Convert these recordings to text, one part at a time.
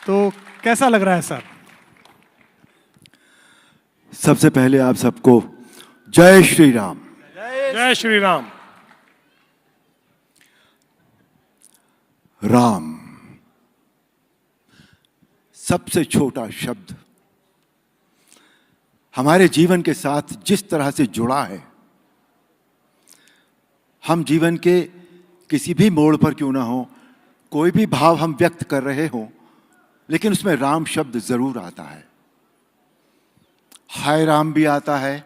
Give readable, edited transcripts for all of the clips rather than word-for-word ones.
तो कैसा लग रहा है सर? सबसे पहले आप सबको जय श्री राम। जय श्री राम। राम सबसे छोटा शब्द हमारे जीवन के साथ जिस तरह से जुड़ा है, हम जीवन के किसी भी मोड़ पर क्यों ना हो, कोई भी भाव हम व्यक्त कर रहे हो, लेकिन उसमें राम शब्द जरूर आता है। हाय राम भी आता है,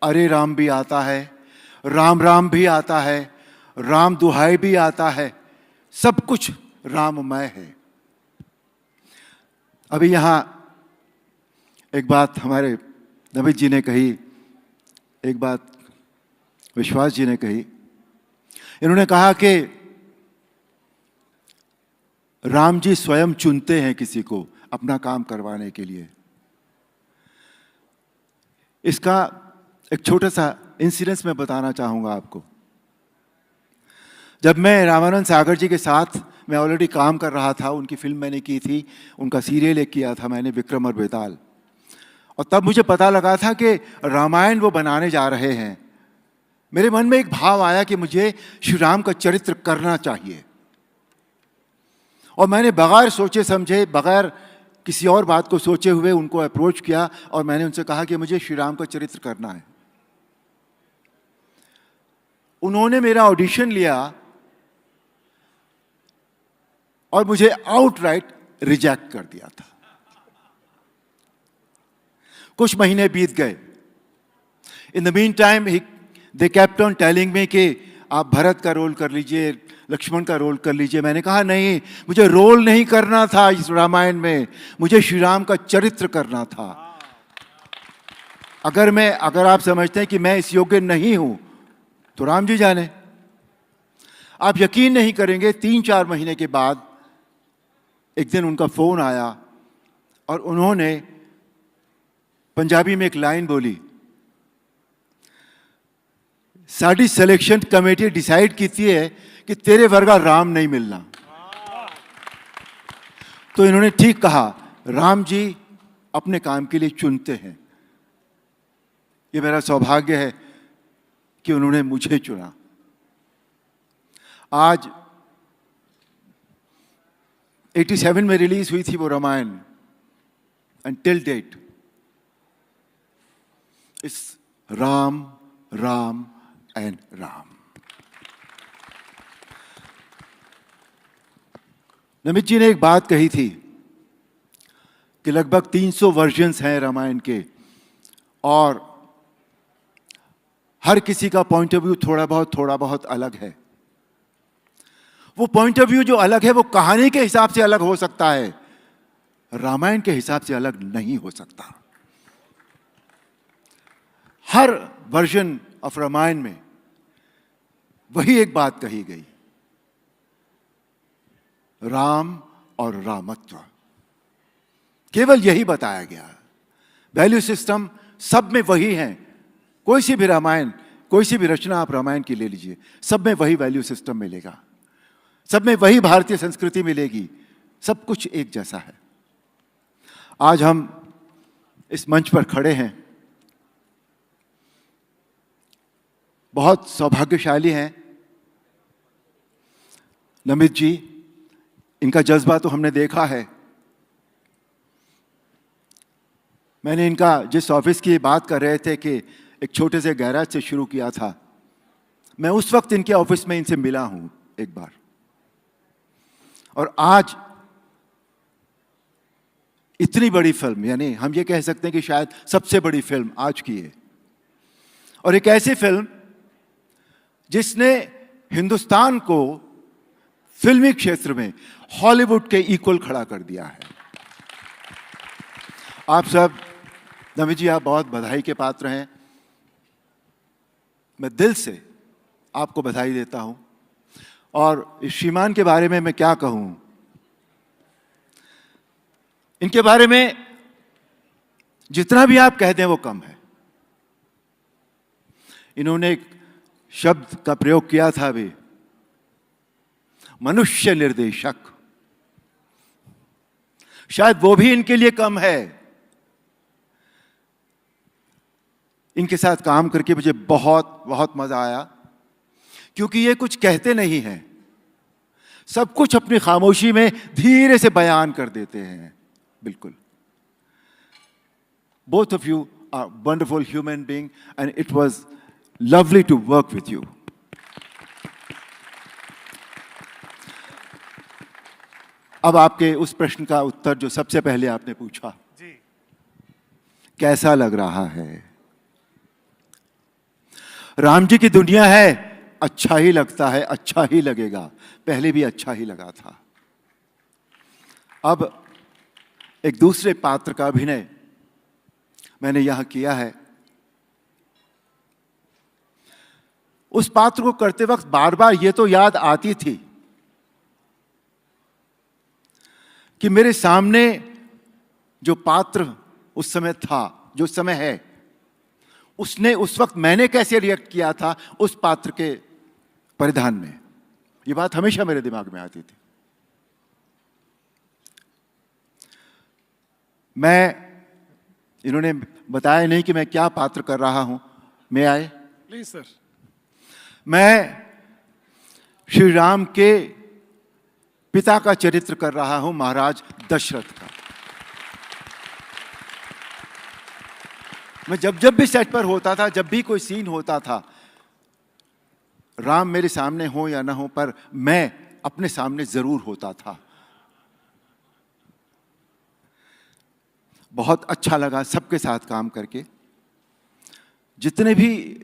अरे राम भी आता है, राम राम भी आता है, राम दुहाई भी आता है, सब कुछ राममय है। अभी यहां एक बात हमारे नमित जी ने कही, एक बात विश्वास जी ने कही। इन्होंने कहा कि राम जी स्वयं चुनते हैं किसी को अपना काम करवाने के लिए। इसका एक छोटा सा इंसिडेंस मैं बताना चाहूंगा आपको। जब मैं रामानंद सागर जी के साथ मैं ऑलरेडी काम कर रहा था, उनकी फिल्म मैंने की थी, उनका सीरियल एक किया था मैंने, विक्रम और बेताल, और तब मुझे पता लगा था कि रामायण वो बनाने जा रहे हैं। मेरे मन में एक भाव आया कि मुझे श्री राम का चरित्र करना चाहिए, और मैंने बगैर सोचे समझे, बगैर किसी और बात को सोचे हुए उनको अप्रोच किया और मैंने उनसे कहा कि मुझे श्री राम का चरित्र करना है। उन्होंने मेरा ऑडिशन लिया और मुझे आउटराइट रिजेक्ट कर दिया था। कुछ महीने बीत गए। In the mean time they kept on telling me कि आप भरत का रोल कर लीजिए, लक्ष्मण का रोल कर लीजिए। मैंने कहा नहीं, मुझे रोल नहीं करना था इस रामायण में, मुझे श्री राम का चरित्र करना था। अगर आप समझते हैं कि मैं इस योग्य नहीं हूं तो राम जी जाने। आप यकीन नहीं करेंगे, 3-4 महीने के बाद एक दिन उनका फोन आया और उन्होंने पंजाबी में एक लाइन बोली, साडी सिलेक्शन कमेटी डिसाइड कीती है कि तेरे वर्गा राम नहीं मिलना। तो इन्होंने ठीक कहा, राम जी अपने काम के लिए चुनते हैं। ये मेरा सौभाग्य है कि उन्होंने मुझे चुना। आज 87 में रिलीज हुई थी वो रामायण, एंड टिल डेट इस राम राम एंड राम। नमित जी ने एक बात कही थी कि लगभग 300 वर्जन्स हैं रामायण के, और हर किसी का पॉइंट ऑफ व्यू थोड़ा बहुत अलग है। वो पॉइंट ऑफ व्यू जो अलग है वो कहानी के हिसाब से अलग हो सकता है, रामायण के हिसाब से अलग नहीं हो सकता। हर वर्जन ऑफ रामायण में वही एक बात कही गई, राम और रामत्व, केवल यही बताया गया। वैल्यू सिस्टम सब में वही है। कोई सी भी रामायण, कोई सी भी रचना आप रामायण की ले लीजिए, सब में वही वैल्यू सिस्टम मिलेगा, सब में वही भारतीय संस्कृति मिलेगी, सब कुछ एक जैसा है। आज हम इस मंच पर खड़े हैं, बहुत सौभाग्यशाली हैं। नमित जी, इनका जज्बा तो हमने देखा है। मैंने इनका जिस ऑफिस की बात कर रहे थे कि एक छोटे से गैराज से शुरू किया था, मैं उस वक्त इनके ऑफिस में इनसे मिला हूं एक बार, और आज इतनी बड़ी फिल्म, यानी हम ये कह सकते हैं कि शायद सबसे बड़ी फिल्म आज की है, और एक ऐसी फिल्म जिसने हिंदुस्तान को फिल्मी क्षेत्र में हॉलीवुड के इक्वल खड़ा कर दिया है। आप सब, नमित जी, आप बहुत बधाई के पात्र हैं। मैं दिल से आपको बधाई देता हूं। और इस श्रीमान के बारे में मैं क्या कहूं, इनके बारे में जितना भी आप कह दें वो कम है। इन्होंने एक शब्द का प्रयोग किया था अभी, मनुष्य निर्देशक। शायद वो भी इनके लिए कम है। इनके साथ काम करके मुझे बहुत बहुत मजा आया, क्योंकि ये कुछ कहते नहीं हैं, सब कुछ अपनी खामोशी में धीरे से बयान कर देते हैं। बिल्कुल। Both of you are wonderful human being and it was lovely to work with you. अब आपके उस प्रश्न का उत्तर जो सबसे पहले आपने पूछा, जी, कैसा लग रहा है? राम जी की दुनिया है, अच्छा ही लगता है, अच्छा ही लगेगा। पहले भी अच्छा ही लगा था। अब एक दूसरे पात्र का अभिनय मैंने यहां किया है। उस पात्र को करते वक्त बार बार यह तो याद आती थी कि मेरे सामने जो पात्र उस समय था, जो समय है, उसने उस वक्त मैंने कैसे रिएक्ट किया था उस पात्र के परिधान में। यह बात हमेशा मेरे दिमाग में आती थी। इन्होंने बताया नहीं कि मैं क्या पात्र कर रहा हूं। मैं आए प्लीज सर। मैं श्री राम के पिता का चरित्र कर रहा हूं, महाराज दशरथ का। मैं जब जब भी सेट पर होता था, जब भी कोई सीन होता था, राम मेरे सामने हो या ना हो, पर मैं अपने सामने जरूर होता था। बहुत अच्छा लगा सबके साथ काम करके। जितने भी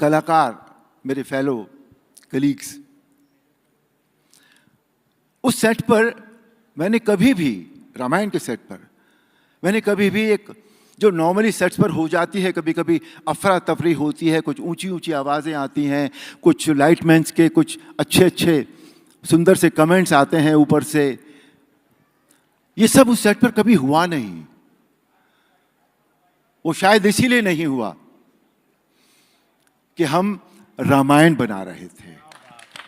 कलाकार, मेरे फेलो कलीग्स, उस सेट पर मैंने कभी भी, रामायण के सेट पर मैंने कभी भी एक जो नॉर्मली सेट्स पर हो जाती है, कभी कभी अफरा तफरी होती है, कुछ ऊंची ऊंची आवाज़ें आती हैं, कुछ लाइटमैन्स के कुछ अच्छे अच्छे सुंदर से कमेंट्स आते हैं ऊपर से, ये सब उस सेट पर कभी हुआ नहीं। वो शायद इसीलिए नहीं हुआ कि हम रामायण बना रहे थे।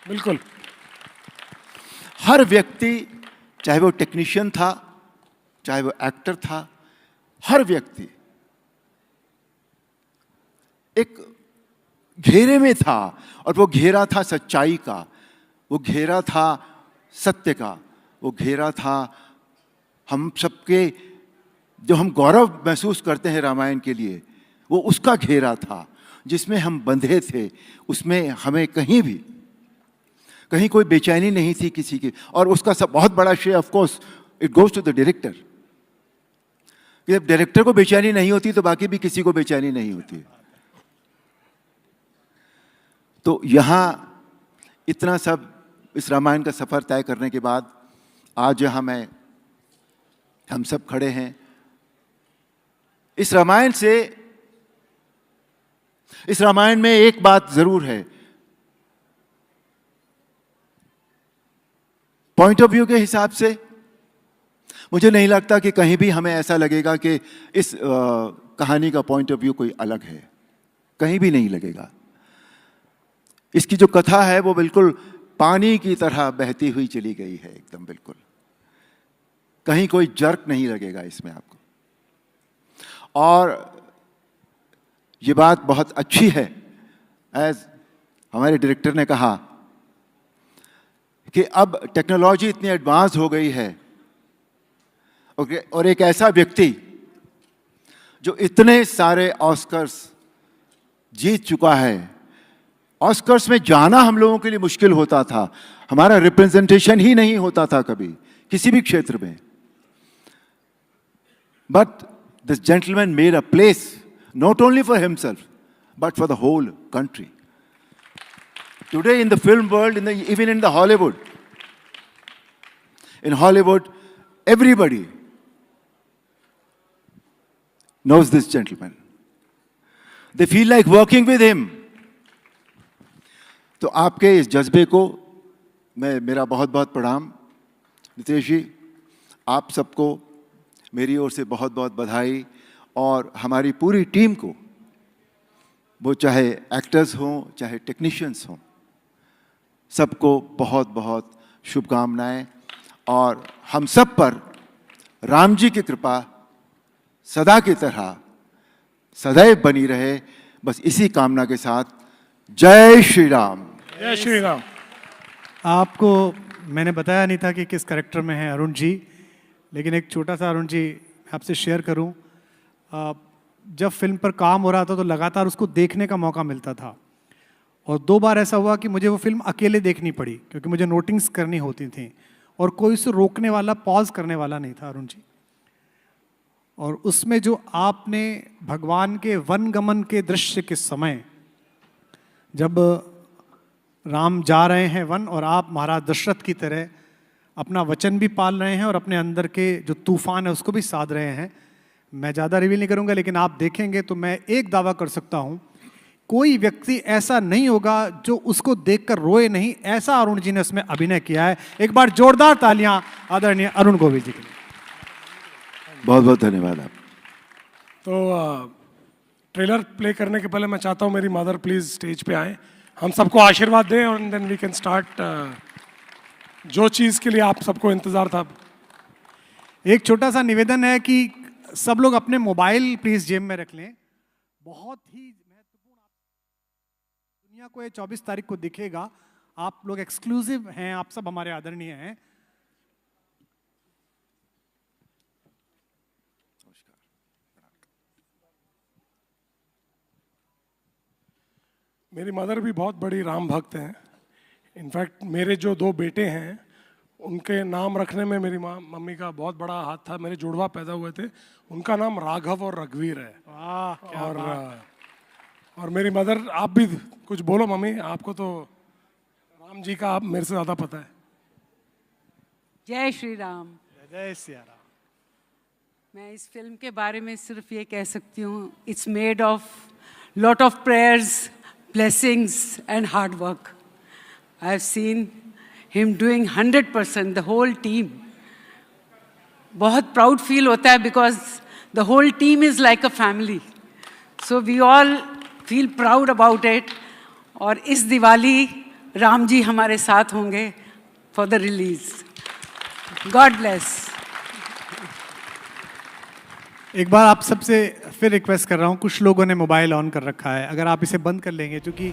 बिल्कुल। हर व्यक्ति, चाहे वो टेक्नीशियन था, चाहे वो एक्टर था, हर व्यक्ति एक घेरे में था, और वो घेरा था सच्चाई का, वो घेरा था सत्य का, वो घेरा था हम सबके, जो हम गौरव महसूस करते हैं रामायण के लिए, वो उसका घेरा था जिसमें हम बंधे थे। उसमें हमें कहीं कोई बेचैनी नहीं थी किसी की। और उसका सब बहुत बड़ा श्रेय of course it goes to the director. जब डायरेक्टर को बेचैनी नहीं होती तो बाकी भी किसी को बेचैनी नहीं होती। तो यहां इतना सब इस रामायण का सफर तय करने के बाद आज यहां हम सब खड़े हैं। इस रामायण में एक बात जरूर है, पॉइंट ऑफ व्यू के हिसाब से मुझे नहीं लगता कि कहीं भी हमें ऐसा लगेगा कि इस कहानी का पॉइंट ऑफ व्यू कोई अलग है, कहीं भी नहीं लगेगा। इसकी जो कथा है वो बिल्कुल पानी की तरह बहती हुई चली गई है, एकदम बिल्कुल, कहीं कोई जर्क नहीं लगेगा इसमें आपको। और ये बात बहुत अच्छी है, एज हमारे डायरेक्टर ने कहा कि अब टेक्नोलॉजी इतनी एडवांस हो गई है, और एक ऐसा व्यक्ति जो इतने सारे ऑस्कर्स जीत चुका है। ऑस्कर्स में जाना हम लोगों के लिए मुश्किल होता था, हमारा रिप्रेजेंटेशन ही नहीं होता था कभी किसी भी क्षेत्र में। But this gentleman made a place not only for himself but for the whole country. Today in the film world, even in the Hollywood, in Hollywood everybody knows this gentleman. They feel like working with him. तो आपके इस जज्बे को मेरा बहुत बहुत प्रणाम। नितेश जी, आप सबको मेरी ओर से बहुत बहुत बधाई, और हमारी पूरी टीम को, वो चाहे एक्टर्स हों चाहे टेक्नीशियंस हों, सबको बहुत बहुत शुभकामनाएं। और हम सब पर राम जी की कृपा सदा की तरह सदैव बनी रहे, बस इसी कामना के साथ जय श्री राम। जय श्री राम। आपको मैंने बताया नहीं था कि किस कैरेक्टर में है अरुण जी, लेकिन एक छोटा सा अरुण जी आपसे शेयर करूं। जब फिल्म पर काम हो रहा था तो लगातार उसको देखने का मौका मिलता था, और 2 बार ऐसा हुआ कि मुझे वो फिल्म अकेले देखनी पड़ी क्योंकि मुझे नोटिंग्स करनी होती थी और कोई उसे रोकने वाला, पॉज करने वाला नहीं था अरुण जी। और उसमें जो आपने भगवान के वनगमन के दृश्य के समय, जब राम जा रहे हैं वन और आप महाराज दशरथ की तरह अपना वचन भी पाल रहे हैं और अपने अंदर के जो तूफान है उसको भी साध रहे हैं, मैं ज़्यादा रिवील नहीं करूंगा, लेकिन आप देखेंगे तो मैं एक दावा कर सकता हूं, कोई व्यक्ति ऐसा नहीं होगा जो उसको देखकर रोए नहीं। ऐसा अरुण जी ने उसमें अभिनय किया है। एक बार जोरदार तालियां आदरणीय अरुण गोविल जी के लिए। बहुत बहुत धन्यवाद आप। तो ट्रेलर प्ले करने के पहले मैं चाहता हूँ मेरी मदर प्लीज स्टेज पे आए, हम सबको आशीर्वाद दें और देन वी कैन स्टार्ट जो चीज़ के लिए आप सबको इंतज़ार था। एक छोटा सा निवेदन है कि सब लोग अपने मोबाइल प्लीज जेब में रख लें। बहुत ही महत्वपूर्ण, दुनिया को ये 24 तारीख को दिखेगा। आप लोग एक्सक्लूसिव हैं, आप सब हमारे आदरणीय हैं। मेरी मदर भी बहुत बड़ी राम भक्त हैं। इनफैक्ट मेरे जो 2 बेटे हैं उनके नाम रखने में मेरी मम्मी का बहुत बड़ा हाथ था। मेरे जुड़वा पैदा हुए थे, उनका नाम राघव और रघुवीर है। और मेरी मदर, आप भी कुछ बोलो मम्मी, आपको तो राम जी का आप मेरे से ज़्यादा पता है। जय श्री राम। जय सिया राम। मैं इस फिल्म के बारे में सिर्फ ये कह सकती हूँ, it's made of lot of prayers, blessings and hard work. I have seen him doing 100%, the whole team. बहुत proud feel होता है because the whole team is like a family. So we all feel proud about it. और इस दिवाली राम जी हमारे साथ होंगे for the release. God bless. एक बार आप सबसे फिर रिक्वेस्ट कर रहा हूं, कुछ लोगों ने मोबाइल ऑन कर रखा है, अगर आप इसे बंद कर लेंगे, क्योंकि